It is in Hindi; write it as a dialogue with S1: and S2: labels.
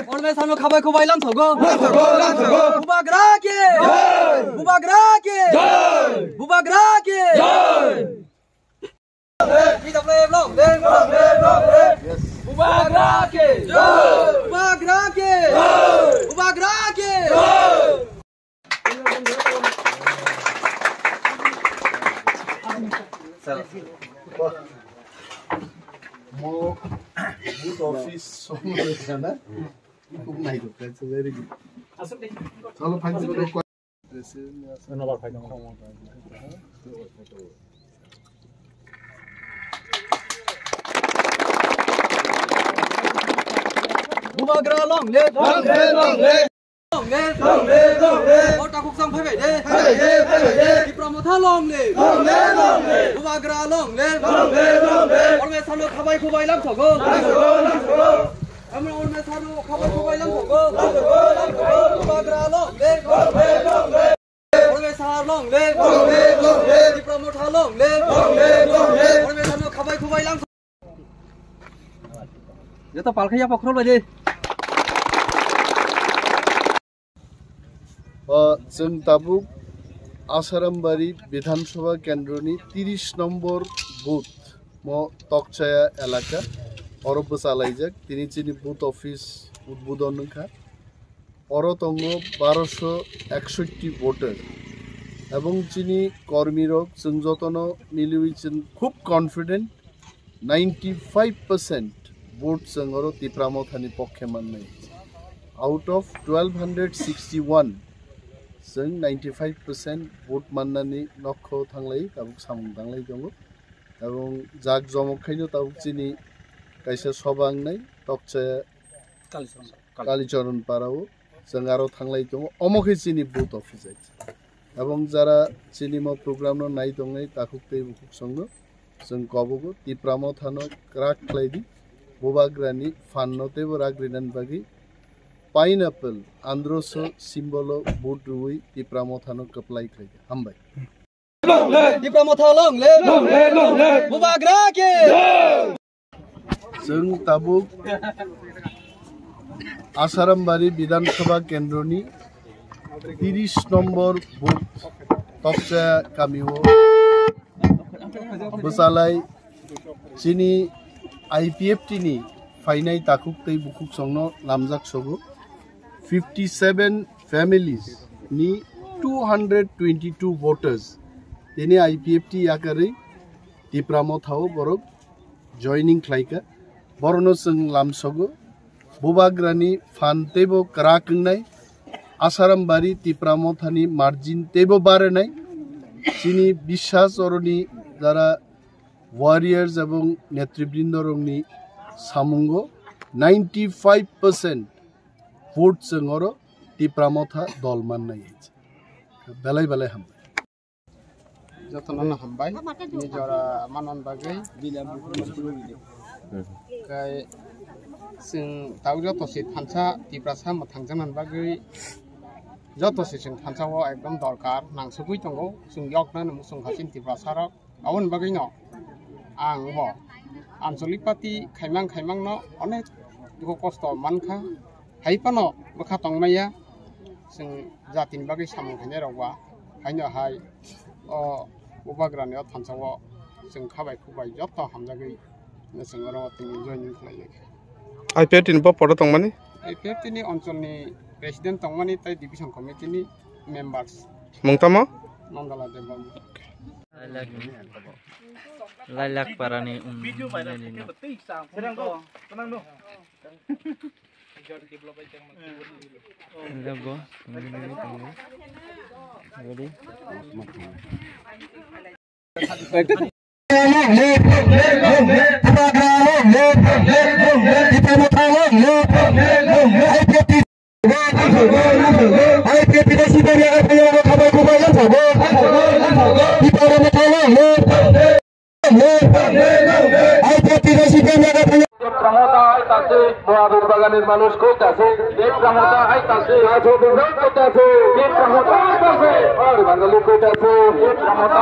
S1: 오늘 산호 가발 고발랑 저거 부바그라게
S2: Mo boot office somewhere na. Nahi to that's very good. Chalo fine ko another fine
S1: 부바그라 롱레 오타 국상 패배제 디프라모타 롱레 부바그라 롱레 오늘 산호 가발 고발랑 저거 오늘 산호 가발 고발랑 저거 부바그라 롱레 오늘 사 롱레 디프라모타 롱레 오늘 산호 가발 고발랑 Kita palkanya pakrol aja.
S2: जों ताबुक आसारामबारी विधानसभा केंद्रनि 30 नम्बर बुथ म तकचाया एलाका अरब चालाइजाक तिनि चिनि बुथ ऑफिस उद्बोधन खा अरतंग 1261 भोटर এবং চিনি কর্মীরক जों যতন মিলিউইছেন খুব কনফিডেন্ট 95% ভোট जों तिप्रामथानि पक्षे माननाय आउट ऑफ 1261 जों 95% भोट माननानै नखौ थांलाय ताबुक सामु थांलाय दङ এবং जाग जमखायनो ताबुक चिनि कायसा सबांनाय तकचाया कालीचरण पाराव जों आरो थांलाय दङ अमखे चिनि भोट ऑफिस এবং যারা চিনি म प्रोग्राम न नाय दङै ताकुक्तै बुकुक संग जों कबगो तिप्रामथानो क्राक क्लाइदि बोबाग्रानि फाननोतेबो राग्रिनान बागि पाइनएप्पल आंद्रोसो सिम्बलो बुट रुई तिप्रामथानो कप्लाई खाइदे हामबाय
S1: तिप्रामथा लंले बोबाग्राके
S2: जों ताबुक आसारामबारी विधानसभा केंद्रनि 30 नम्बर बुथ तकचा कामिओ बसालाय चिनी IPFT नि फाइनाय ताकुक्तै बुकुक संनो नामजाक सगो 57 families नि 222 voters दिने IPFT याकरै तिप्रामथाव बरक जॉइनिंग खालायका बरनो जों लामसगो बोबाग्रानि फानतेबो क्राकनाय आसारामबारी तिप्रामथानि मार्जिन तेबो बारनाय चिनि বিশ্বাস अरनि যারা वारियर्स এবং नेतृबृंदरंनि सामुंगो 95% भोट जों तिप्रामथा दल माननाय बेलाय बेलाय हम
S3: जतन हामबाय निजरा मानन बागै गाय जों दाउ जतसे थानसा तिप्रासा थांजानान बागै जतसे जों थानसाव एकदम दरकार नांसुगै दङ जों यकनान मुसुं हासिन तिप्रासार आवन बागै न आं बो आनसलिक पार्टी खाइमां न अनेक दुखु कष्ट मानखा हाइपान बखा तंमाया जों जातिनि बागै सामुखायनो रावबा हायनो हाय बोबाग्रानियाव थानसाव जों खाबाय खुबाय जत हामजागै जों रतिनि जयनिं खालायो
S4: IPFT नि पद तंमानि
S3: IPFT नि अञ्चलनि प्रेसिडेन्ट तंमानि ताइ division कमिटिनि members
S4: मुंतामा
S3: Mangla Dev
S5: Lalak parani
S1: video viral sedang do tenang do
S5: logo
S6: বাগানের মানুষ কইতাছে এই প্রমোটা আইতাছে আজও বিভ্রান্ত কইতাছে এই প্রমোটা আইতাছে আর বাঙালি কইতাছে এই প্রমোটা